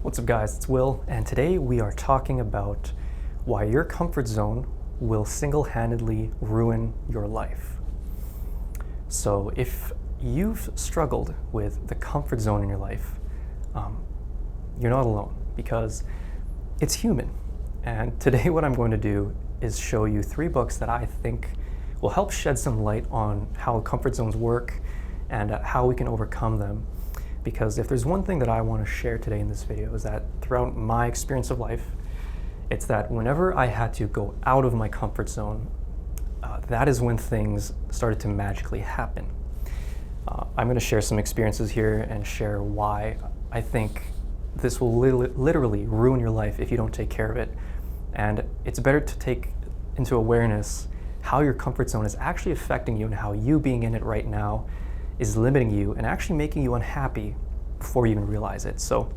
What's up guys, it's Will, and today we are talking about why your comfort zone will single-handedly ruin your life. So if you've struggled with the comfort zone in your life, you're not alone because it's human. And today what I'm going to do is show you 3 books that I think will help shed some light on how comfort zones work and how we can overcome them. Because if there's one thing that I want to share today in this video is that throughout my experience of life, it's that whenever I had to go out of my comfort zone, that is when things started to magically happen. I'm going to share some experiences here and share why I think this will literally ruin your life if you don't take care of it. And it's better to take into awareness how your comfort zone is actually affecting you and how you being in it right now is limiting you and actually making you unhappy before you even realize it. So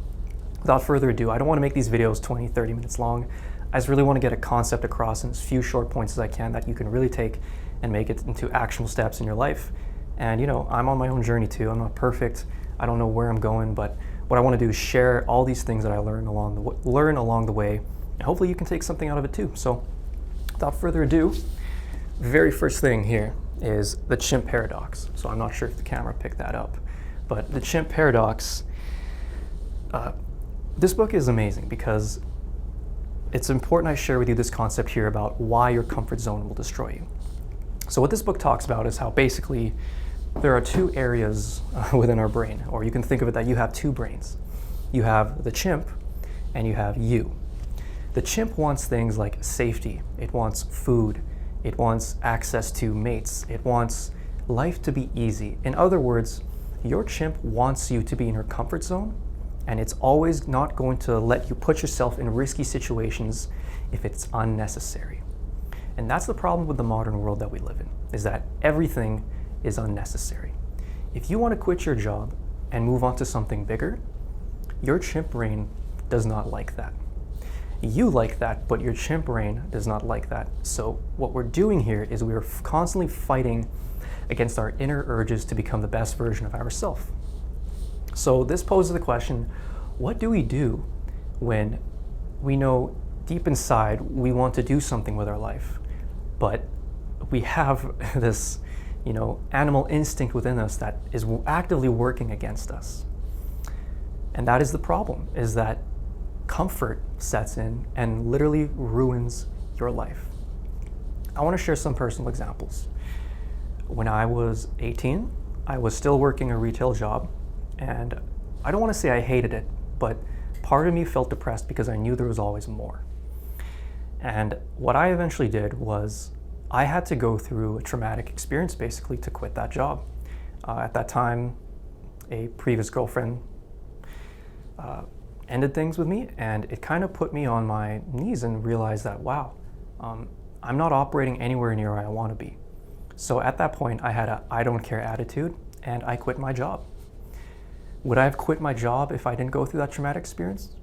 without further ado, I don't want to make these videos 20, 30 minutes long. I just really want to get a concept across in as few short points as I can that you can really take and make it into actionable steps in your life. And you know, I'm on my own journey too. I'm not perfect. I don't know where I'm going, but what I want to do is share all these things that I learn along the way, and hopefully you can take something out of it too. So without further ado, very first thing here is the chimp paradox. So I'm not sure if the camera picked that up, but the chimp paradox, this book is amazing because it's important I share with you this concept here about why your comfort zone will destroy you. So what this book talks about is how basically there are 2 areas within our brain, or you can think of it that you have 2 brains. You have the chimp and you have you. The chimp wants things like safety, it wants food, it wants access to mates. It wants life to be easy. In other words, your chimp wants you to be in your comfort zone, and it's always not going to let you put yourself in risky situations if it's unnecessary. And that's the problem with the modern world that we live in, is that everything is unnecessary. If you want to quit your job and move on to something bigger, your chimp brain does not like that. You like that, but your chimp brain does not like that. So what we're doing here is we're constantly fighting against our inner urges to become the best version of ourselves. So this poses the question, what do we do when we know deep inside we want to do something with our life, but we have this, animal instinct within us that is actively working against us? And that is the problem, is that comfort sets in and literally ruins your life. I want to share some personal examples. When I was 18, I was still working a retail job, and I don't want to say I hated it, but part of me felt depressed because I knew there was always more. And what I eventually did was I had to go through a traumatic experience basically to quit that job. At that time, a previous girlfriend ended things with me, and it kind of put me on my knees and realized that, wow, I'm not operating anywhere near where I want to be. So at that point, I had a I don't care attitude, and I quit my job. Would I have quit my job if I didn't go through that traumatic experience?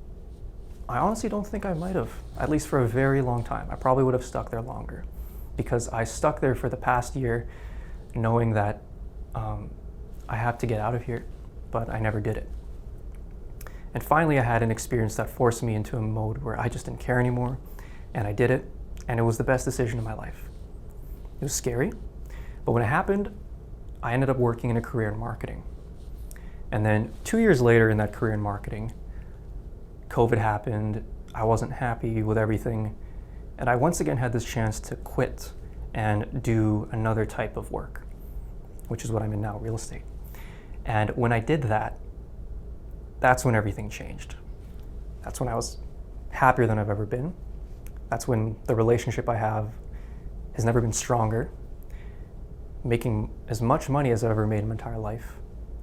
I honestly don't think I might have, at least for a very long time. I probably would have stuck there longer, because I stuck there for the past year knowing that I have to get out of here, but I never did it. And finally, I had an experience that forced me into a mode where I just didn't care anymore, and I did it, and it was the best decision of my life. It was scary, but when it happened, I ended up working in a career in marketing. And then 2 years later in that career in marketing, COVID happened, I wasn't happy with everything, and I once again had this chance to quit and do another type of work, which is what I'm in now, real estate. And when I did that, that's when everything changed. That's when I was happier than I've ever been. That's when the relationship I have has never been stronger, making as much money as I've ever made in my entire life.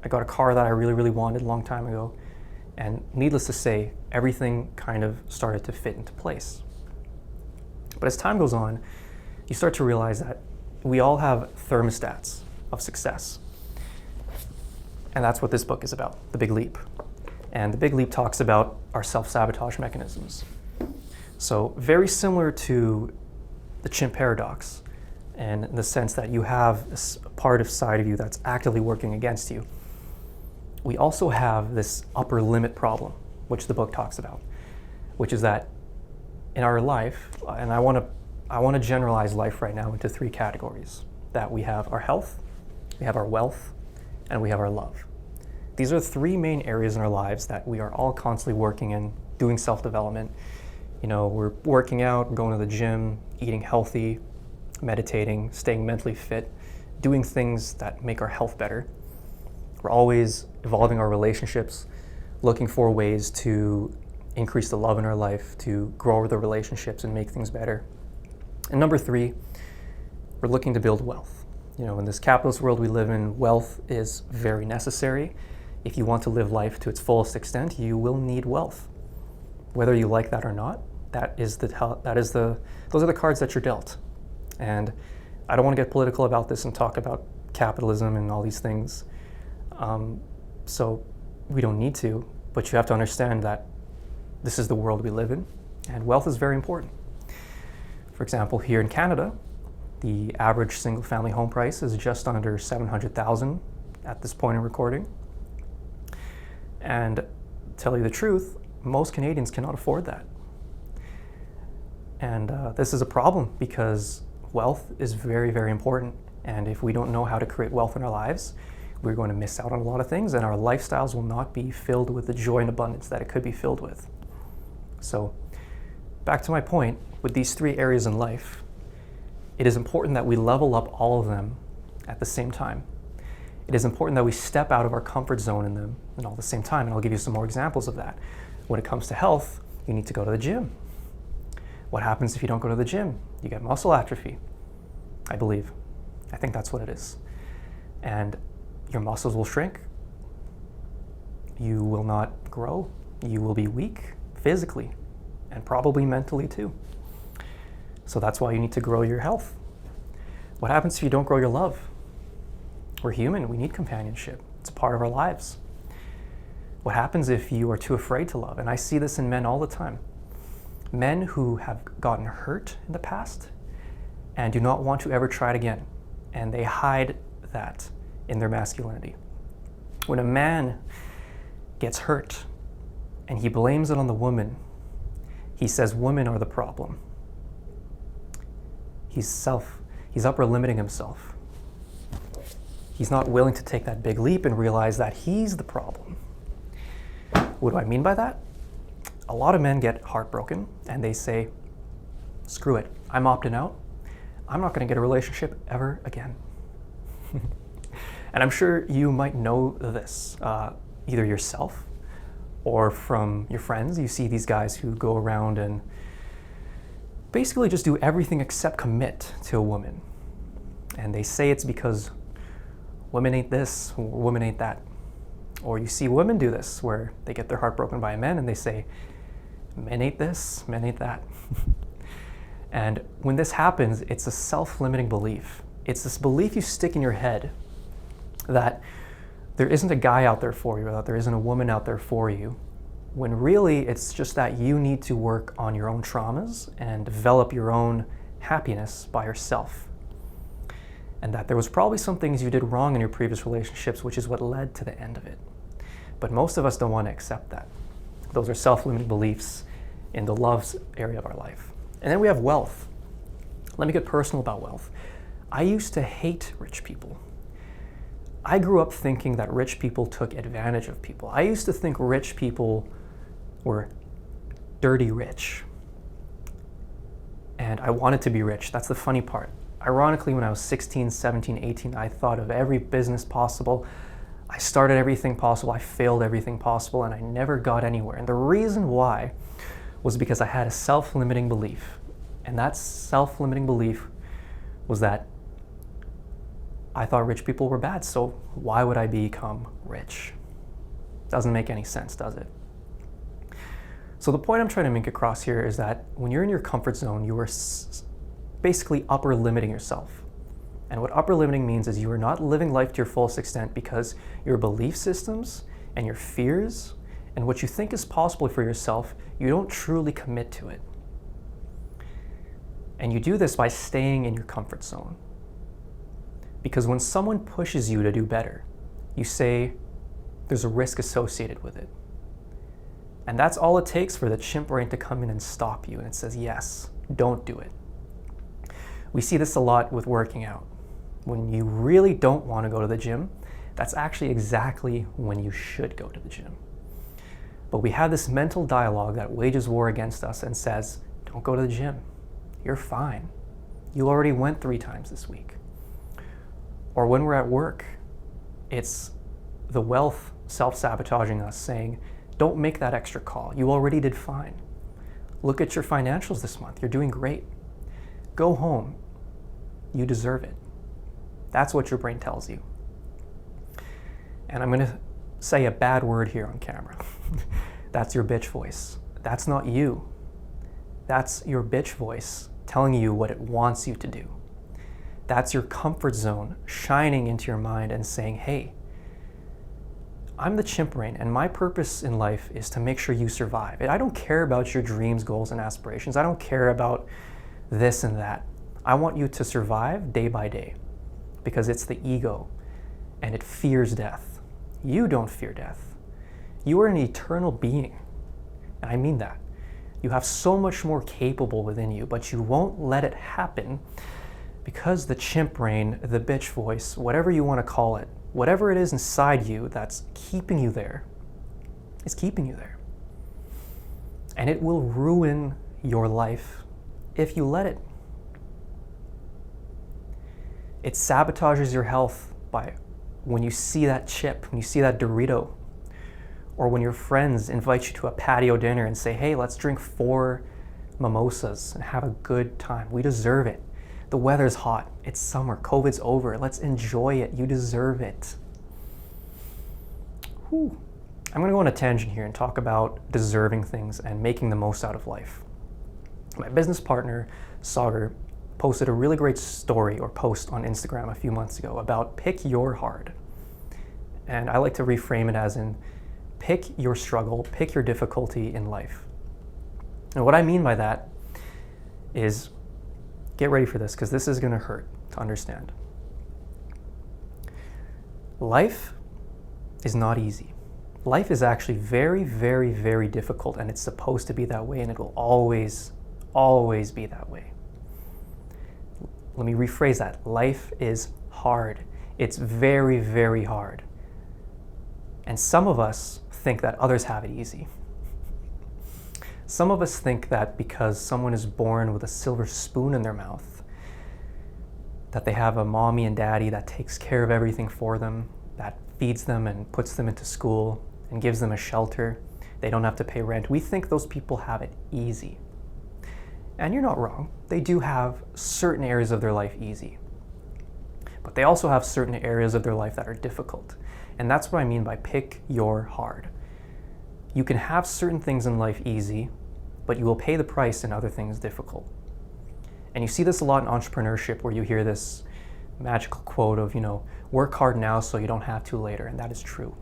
I got a car that I really, really wanted a long time ago, and needless to say, everything kind of started to fit into place. But as time goes on, you start to realize that we all have thermostats of success. And that's what this book is about, The Big Leap. And The Big Leap talks about our self-sabotage mechanisms. So very similar to the chimp paradox, and in the sense that you have this part of side of you that's actively working against you. We also have this upper limit problem, which the book talks about, which is that in our life, and I want to generalize life right now into 3 categories, that we have our health, we have our wealth, and we have our love. These are 3 main areas in our lives that we are all constantly working in, doing self-development. We're working out, going to the gym, eating healthy, meditating, staying mentally fit, doing things that make our health better. We're always evolving our relationships, looking for ways to increase the love in our life, to grow the relationships and make things better. And number 3, we're looking to build wealth. In this capitalist world we live in, wealth is very necessary. If you want to live life to its fullest extent, you will need wealth. Whether you like that or not, those are the cards that you're dealt. And I don't want to get political about this and talk about capitalism and all these things. So we don't need to, but you have to understand that this is the world we live in, and wealth is very important. For example, here in Canada, the average single-family home price is just under $700,000 at this point in recording. And to tell you the truth, most Canadians cannot afford that. And this is a problem because wealth is very, very important. And if we don't know how to create wealth in our lives, we're going to miss out on a lot of things, and our lifestyles will not be filled with the joy and abundance that it could be filled with. So back to my point, with these 3 areas in life, it is important that we level up all of them at the same time. It is important that we step out of our comfort zone in them and all at the same time, and I'll give you some more examples of that. When it comes to health, you need to go to the gym. What happens if you don't go to the gym? You get muscle atrophy, I believe. I think that's what it is. And your muscles will shrink. You will not grow. You will be weak physically and probably mentally too. So that's why you need to grow your health. What happens if you don't grow your love? We're human, we need companionship. It's a part of our lives. What happens if you are too afraid to love? And I see this in men all the time. Men who have gotten hurt in the past and do not want to ever try it again. And they hide that in their masculinity. When a man gets hurt and he blames it on the woman, he says women are the problem. He's upper limiting himself. He's not willing to take that big leap and realize that he's the problem. What do I mean by that? A lot of men get heartbroken and they say, screw it, I'm opting out. I'm not going to get a relationship ever again. And I'm sure you might know this, either yourself or from your friends. You see these guys who go around and basically just do everything except commit to a woman. And they say it's because women ain't this, or women ain't that. Or you see women do this, where they get their heart broken by a man and they say, men ain't this, men ain't that. And when this happens, it's a self-limiting belief. It's this belief you stick in your head that there isn't a guy out there for you, or that there isn't a woman out there for you, when really it's just that you need to work on your own traumas and develop your own happiness by yourself. And that there was probably some things you did wrong in your previous relationships, which is what led to the end of it. But most of us don't want to accept that. Those are self-limiting beliefs in the love area of our life. And then we have wealth. Let me get personal about wealth. I used to hate rich people. I grew up thinking that rich people took advantage of people. I used to think rich people were dirty rich. And I wanted to be rich. That's the funny part. Ironically, when I was 16, 17, 18, I thought of every business possible. I started everything possible. I failed everything possible, and I never got anywhere. And the reason why was because I had a self-limiting belief. And that self-limiting belief was that I thought rich people were bad, so why would I become rich? Doesn't make any sense, does it? So the point I'm trying to make across here is that when you're in your comfort zone, you are basically upper limiting yourself. And what upper limiting means is you are not living life to your fullest extent because your belief systems and your fears and what you think is possible for yourself, you don't truly commit to it. And you do this by staying in your comfort zone. Because when someone pushes you to do better, you say there's a risk associated with it. And that's all it takes for the chimp brain to come in and stop you. And it says, yes, don't do it. We see this a lot with working out. When you really don't want to go to the gym, that's actually exactly when you should go to the gym. But we have this mental dialogue that wages war against us and says, don't go to the gym. You're fine. You already went 3 times this week. Or when we're at work, it's the wealth self-sabotaging us saying, don't make that extra call. You already did fine. Look at your financials this month. You're doing great. Go home. You deserve it. That's what your brain tells you. And I'm going to say a bad word here on camera. That's your bitch voice. That's not you. That's your bitch voice telling you what it wants you to do. That's your comfort zone shining into your mind and saying, hey, I'm the chimp brain, and my purpose in life is to make sure you survive. I don't care about your dreams, goals, and aspirations. I don't care about this and that. I want you to survive day by day because it's the ego and it fears death. You don't fear death. You are an eternal being, and I mean that. You have so much more capable within you, but you won't let it happen because the chimp brain, the bitch voice, whatever you want to call it, whatever it is inside you that's keeping you there, is keeping you there. And it will ruin your life if you let it. It sabotages your health by when you see that chip, when you see that Dorito, or when your friends invite you to a patio dinner and say, hey, let's drink 4 mimosas and have a good time. We deserve it. The weather's hot. It's summer. COVID's over. Let's enjoy it. You deserve it. Whew. I'm going to go on a tangent here and talk about deserving things and making the most out of life. My business partner, Sagar, posted a really great story or post on Instagram a few months ago about pick your hard. And I like to reframe it as in pick your struggle, pick your difficulty in life. And what I mean by that is, get ready for this because this is going to hurt to understand. Life is not easy. Life is actually very, very, very difficult, and it's supposed to be that way, and it will always, always be that way. Let me rephrase that. Life is hard. It's very, very hard. And some of us think that others have it easy. Some of us think that because someone is born with a silver spoon in their mouth, that they have a mommy and daddy that takes care of everything for them, that feeds them and puts them into school and gives them a shelter. They don't have to pay rent. We think those people have it easy. And you're not wrong. They do have certain areas of their life easy. But they also have certain areas of their life that are difficult. And that's what I mean by pick your hard. You can have certain things in life easy, but you will pay the price in other things difficult. And you see this a lot in entrepreneurship where you hear this magical quote of, work hard now so you don't have to later. And that is true.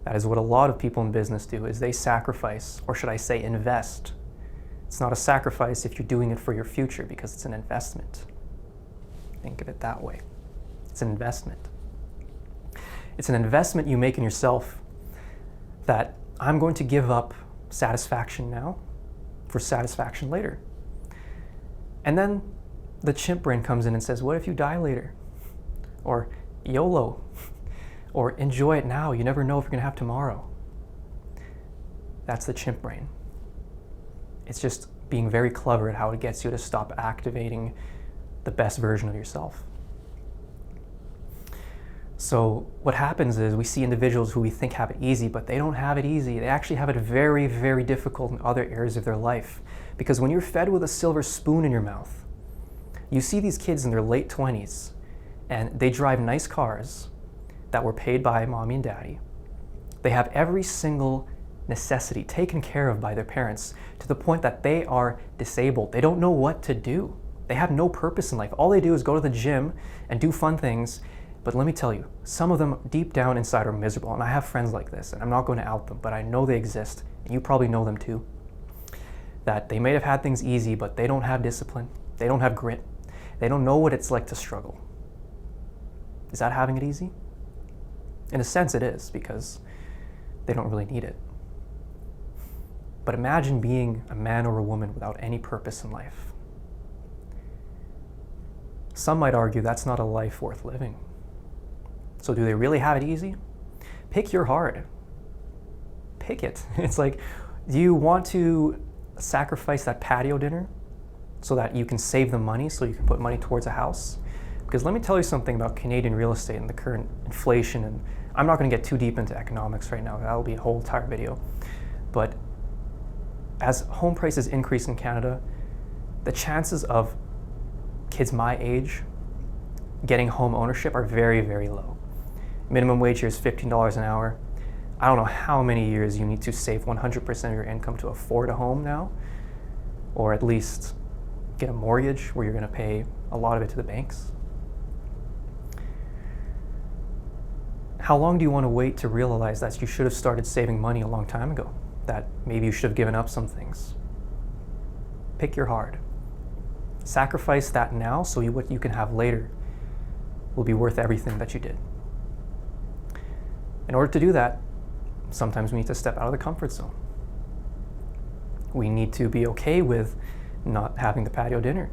That is what a lot of people in business do, is they sacrifice, or should I say invest. It's not a sacrifice if you're doing it for your future because it's an investment. Think of it that way. It's an investment. It's an investment you make in yourself that I'm going to give up satisfaction now for satisfaction later. And then the chimp brain comes in and says, what if you die later? Or YOLO. Or enjoy it now. You never know if you're going to have tomorrow. That's the chimp brain. It's just being very clever at how it gets you to stop activating the best version of yourself. So what happens is we see individuals who we think have it easy, but they don't have it easy. They actually have it very, very difficult in other areas of their life. Because when you're fed with a silver spoon in your mouth, you see these kids in their late 20s, and they drive nice cars that were paid by mommy and daddy. They have every single necessity taken care of by their parents to the point that they are disabled. They don't know what to do. They have no purpose in life. All they do is go to the gym and do fun things. But let me tell you, some of them deep down inside are miserable. And I have friends like this, and I'm not going to out them, but I know they exist, and you probably know them too. That they may have had things easy, but they don't have discipline. They don't have grit. They don't know what it's like to struggle. Is that having it easy? In a sense it is, because they don't really need it. But imagine being a man or a woman without any purpose in life. Some might argue that's not a life worth living. So do they really have it easy? Pick your hard. Pick it. It's like, do you want to sacrifice that patio dinner so that you can save the money, so you can put money towards a house? Because let me tell you something about Canadian real estate and the current inflation, and I'm not going to get too deep into economics right now. That'll be a whole entire video. But as home prices increase in Canada, the chances of kids my age getting home ownership are very, very low. Minimum wage here is $15 an hour. I don't know how many years you need to save 100% of your income to afford a home now, or at least get a mortgage where you're going to pay a lot of it to the banks. How long do you want to wait to realize that you should have started saving money a long time ago? That maybe you should have given up some things? Pick your hard. Sacrifice that now so what you can have later will be worth everything that you did. In order to do that, sometimes we need to step out of the comfort zone. We need to be okay with not having the patio dinner.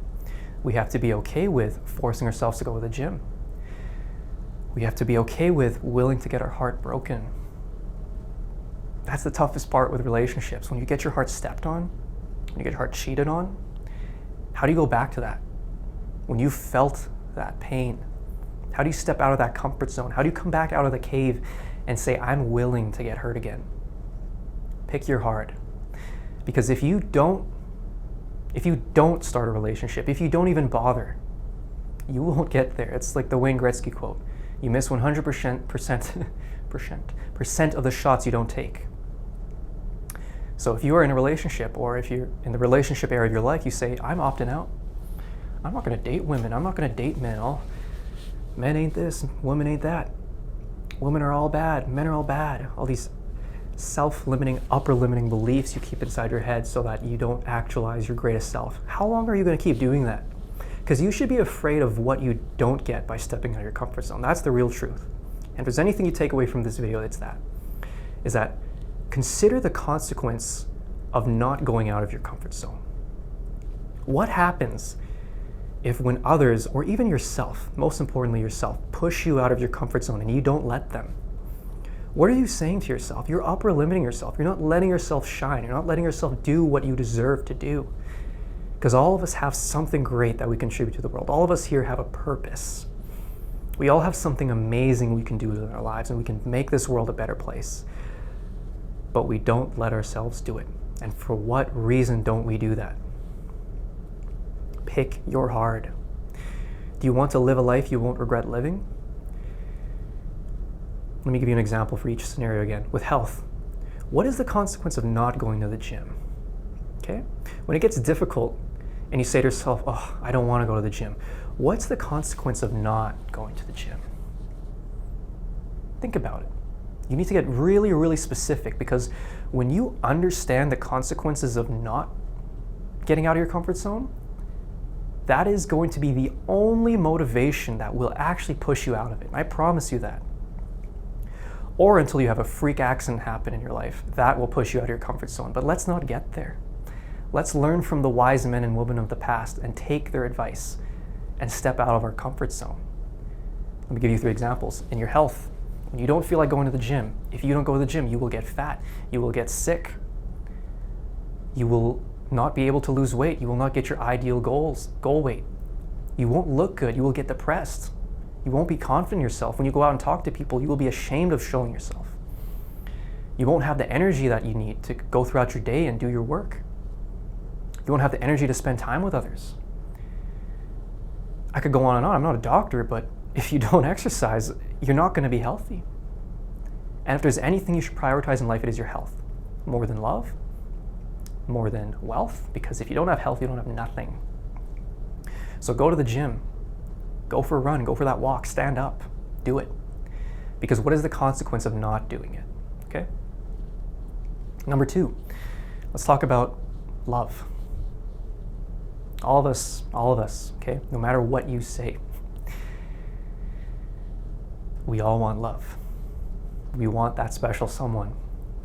We have to be okay with forcing ourselves to go to the gym. We have to be okay with willing to get our heart broken. That's the toughest part with relationships. When you get your heart stepped on, when you get your heart cheated on, how do you go back to that? When you felt that pain, how do you step out of that comfort zone? How do you come back out of the cave and say, I'm willing to get hurt again? Pick your hard. Because if you don't start a relationship, if you don't even bother, you won't get there. It's like the Wayne Gretzky quote. You miss 100% of the shots you don't take. So if you are in a relationship, or if you're in the relationship area of your life, you say, I'm opting out. I'm not going to date women. I'm not going to date men. Men ain't this, women ain't that. Women are all bad, men are all bad. All these self-limiting, upper-limiting beliefs you keep inside your head so that you don't actualize your greatest self. How long are you going to keep doing that? Because you should be afraid of what you don't get by stepping out of your comfort zone. That's the real truth. And if there's anything you take away from this video, it's that. Is that consider the consequence of not going out of your comfort zone. What happens if when others, or even yourself, most importantly yourself, push you out of your comfort zone and you don't let them? What are you saying to yourself? You're upper limiting yourself. You're not letting yourself shine. You're not letting yourself do what you deserve to do. Because all of us have something great that we contribute to the world. All of us here have a purpose. We all have something amazing we can do in our lives, and we can make this world a better place. But we don't let ourselves do it. And for what reason don't we do that? Pick your hard. Do you want to live a life you won't regret living? Let me give you an example for each scenario again. With health, what is the consequence of not going to the gym? Okay? When it gets difficult and you say to yourself, oh, I don't want to go to the gym, what's the consequence of not going to the gym? Think about it. You need to get really, really specific, because when you understand the consequences of not getting out of your comfort zone, that is going to be the only motivation that will actually push you out of it. I promise you that. Or until you have a freak accident happen in your life, that will push you out of your comfort zone. But let's not get there. Let's learn from the wise men and women of the past and take their advice and step out of our comfort zone. Let me give you 3 examples. In your health, when you don't feel like going to the gym, if you don't go to the gym, you will get fat, you will get sick, you will not be able to lose weight, you will not get your ideal goal weight, you won't look good, you will get depressed, you won't be confident in yourself. When you go out and talk to people, you will be ashamed of showing yourself. You won't have the energy that you need to go throughout your day and do your work. You won't have the energy to spend time with others. I could go on and on. I'm not a doctor, but if you don't exercise, you're not going to be healthy. And if there's anything you should prioritize in life, it is your health. More than love, more than wealth, because if you don't have health, you don't have nothing. So go to the gym, go for a run, go for that walk, stand up, do it. Because what is the consequence of not doing it? Okay? Number 2, let's talk about love. All of us, okay? No matter what you say, we all want love. We want that special someone.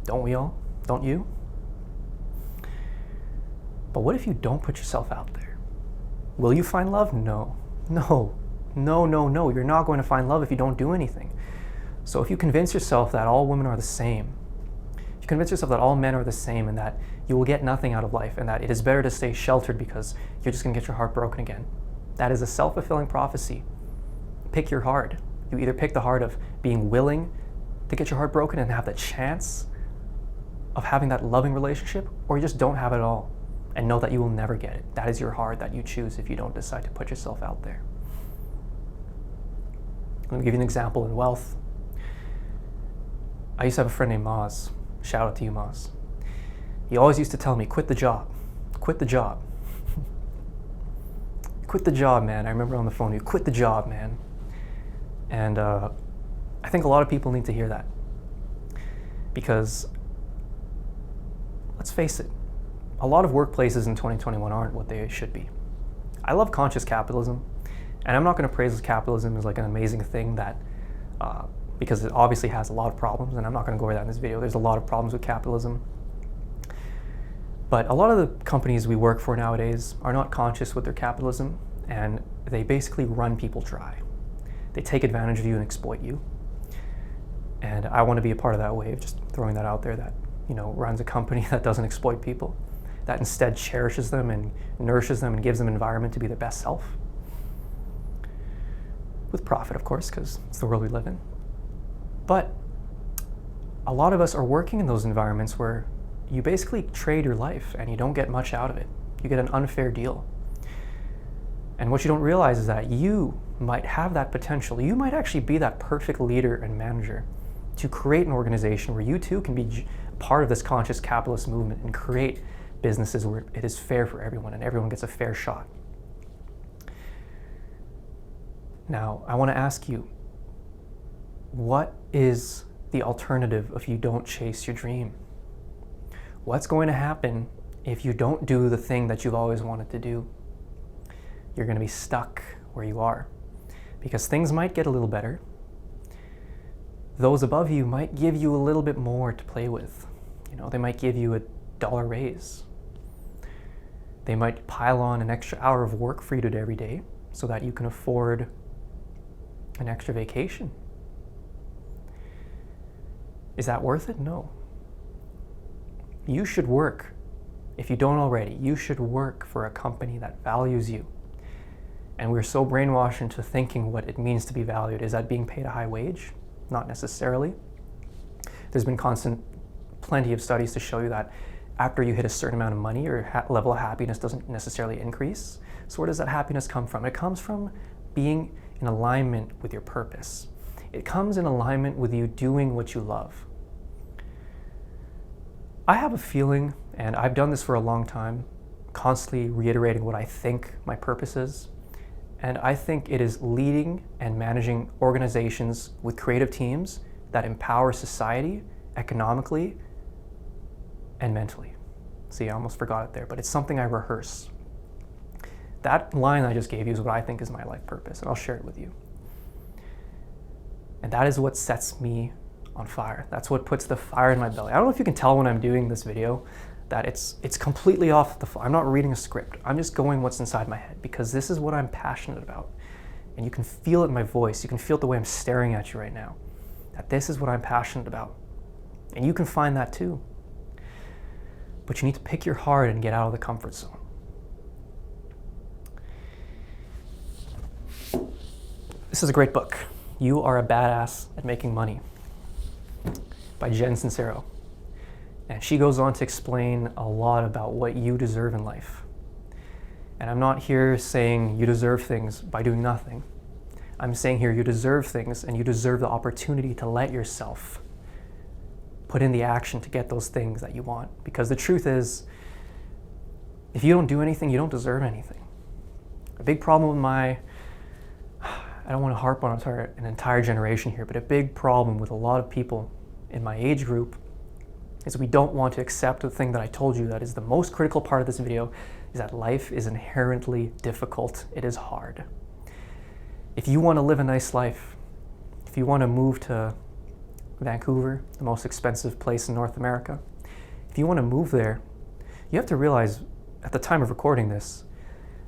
Don't we all? Don't you? But what if you don't put yourself out there? Will you find love? No. No. No, no, no. You're not going to find love if you don't do anything. So if you convince yourself that all women are the same, if you convince yourself that all men are the same and that you will get nothing out of life and that it is better to stay sheltered because you're just going to get your heart broken again, that is a self-fulfilling prophecy. Pick your heart. You either pick the heart of being willing to get your heart broken and have the chance of having that loving relationship, or you just don't have it at all and know that you will never get it. That is your heart that you choose if you don't decide to put yourself out there. Let me give you an example in wealth. I used to have a friend named Maz. Shout out to you, Maz. He always used to tell me, quit the job. Quit the job. Quit the job, man. I remember on the phone, you quit the job, man. And I think a lot of people need to hear that. Because, let's face it, a lot of workplaces in 2021 aren't what they should be. I love conscious capitalism, and I'm not going to praise capitalism as like an amazing thing that, because it obviously has a lot of problems, and I'm not going to go over that in this video. There's a lot of problems with capitalism. But a lot of the companies we work for nowadays are not conscious with their capitalism, and they basically run people dry. They take advantage of you and exploit you. And I want to be a part of that wave, just throwing that out there, that, you know, runs a company that doesn't exploit people, that instead cherishes them and nourishes them and gives them an environment to be their best self. With profit, of course, because it's the world we live in. But a lot of us are working in those environments where you basically trade your life and you don't get much out of it. You get an unfair deal. And what you don't realize is that you might have that potential. You might actually be that perfect leader and manager to create an organization where you too can be part of this conscious capitalist movement and create businesses where it is fair for everyone and everyone gets a fair shot. Now, I want to ask you, what is the alternative if you don't chase your dream? What's going to happen if you don't do the thing that you've always wanted to do? You're going to be stuck where you are because things might get a little better. Those above you might give you a little bit more to play with. You know, they might give you $1 raise. They might pile on an extra hour of work for you to do every day so that you can afford an extra vacation. Is that worth it? No. You should work. If you don't already, you should work for a company that values you. And we're so brainwashed into thinking what it means to be valued. Is that being paid a high wage? Not necessarily. There's been plenty of studies to show you that after you hit a certain amount of money, your level of happiness doesn't necessarily increase. So where does that happiness come from? It comes from being in alignment with your purpose. It comes in alignment with you doing what you love. I have a feeling, and I've done this for a long time, constantly reiterating what I think my purpose is. And I think it is leading and managing organizations with creative teams that empower society economically and mentally. See, I almost forgot it there, but it's something I rehearse. That line I just gave you is what I think is my life purpose, and I'll share it with you. And that is what sets me on fire. That's what puts the fire in my belly. I don't know if you can tell when I'm doing this video that it's completely off the fly. I'm not reading a script. I'm just going what's inside my head because this is what I'm passionate about. And you can feel it in my voice. You can feel it the way I'm staring at you right now. That this is what I'm passionate about. And you can find that too. But you need to pick your heart and get out of the comfort zone. This is a great book. You Are a Badass at Making Money by Jen Sincero. And she goes on to explain a lot about what you deserve in life. And I'm not here saying you deserve things by doing nothing. I'm saying here you deserve things and you deserve the opportunity to let yourself put in the action to get those things that you want. Because the truth is, if you don't do anything, you don't deserve anything. A big problem with I don't want to harp on an entire generation here, but a big problem with a lot of people in my age group is we don't want to accept the thing that I told you that is the most critical part of this video, is that life is inherently difficult. It is hard. If you want to live a nice life, if you want to move to Vancouver, the most expensive place in North America, if you want to move there, you have to realize at the time of recording this,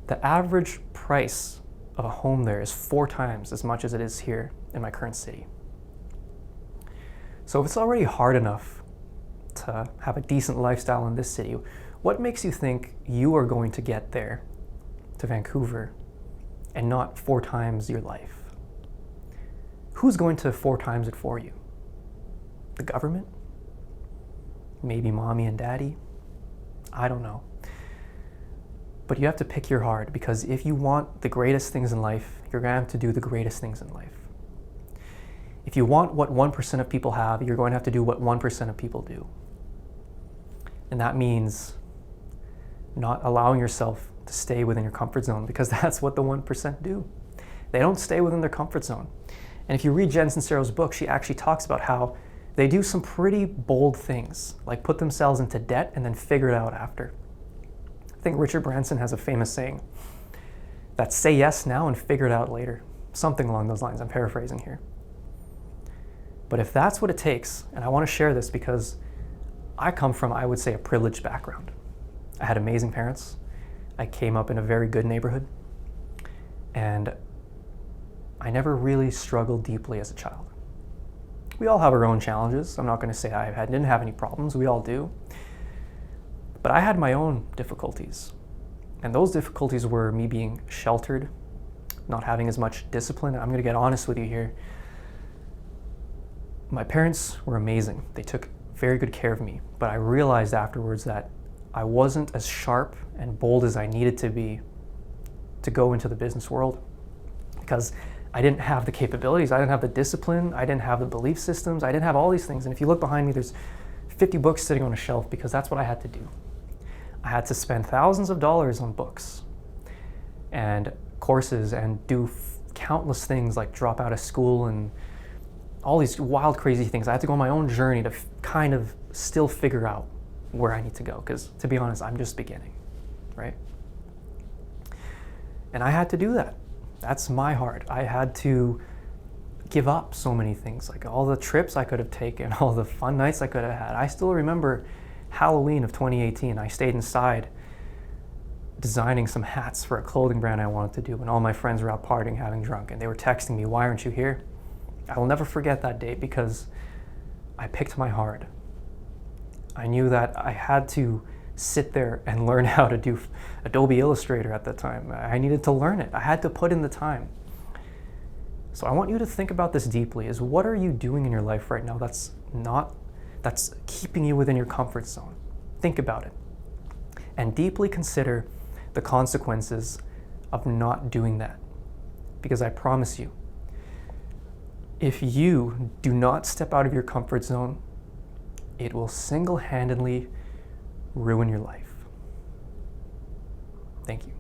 the average price of a home there is 4 times as much as it is here in my current city. So if it's already hard enough to have a decent lifestyle in this city, what makes you think you are going to get there to Vancouver and not 4 times your life? Who's going to 4 times it for you? The government? Maybe mommy and daddy? I don't know. But you have to pick your heart, because if you want the greatest things in life, you're going to have to do the greatest things in life. If you want what 1% of people have, you're going to have to do what 1% of people do. And that means not allowing yourself to stay within your comfort zone, because that's what the 1% do. They don't stay within their comfort zone. And if you read Jen Sincero's book, she actually talks about how they do some pretty bold things, like put themselves into debt and then figure it out after. I think Richard Branson has a famous saying that say yes now and figure it out later. Something along those lines. I'm paraphrasing here. But if that's what it takes, and I want to share this because I come from, I would say, a privileged background. I had amazing parents. I came up in a very good neighborhood. And I never really struggled deeply as a child. We all have our own challenges. I'm not going to say I didn't have any problems. We all do. But I had my own difficulties. And those difficulties were me being sheltered, not having as much discipline. I'm going to get honest with you here. My parents were amazing. They took very good care of me. But I realized afterwards that I wasn't as sharp and bold as I needed to be to go into the business world, because I didn't have the capabilities, I didn't have the discipline, I didn't have the belief systems, I didn't have all these things. And if you look behind me, there's 50 books sitting on a shelf, because that's what I had to do. I had to spend thousands of dollars on books and courses and do countless things like drop out of school and all these wild, crazy things. I had to go on my own journey to kind of still figure out where I need to go, because to be honest, I'm just beginning, right? And I had to do that. That's my heart. I had to give up so many things, like all the trips I could have taken, all the fun nights I could have had. I still remember Halloween of 2018. I stayed inside designing some hats for a clothing brand I wanted to do, and all my friends were out partying, having drunk, and they were texting me, "Why aren't you here?" I will never forget that day, because I picked my heart. I knew that I had to sit there and learn how to do Adobe Illustrator at the time. I needed to learn it. I had to put in the time. So I want you to think about this deeply, is what are you doing in your life right now that's keeping you within your comfort zone? Think about it. And deeply consider the consequences of not doing that. Because I promise you, if you do not step out of your comfort zone, it will single-handedly ruin your life. Thank you.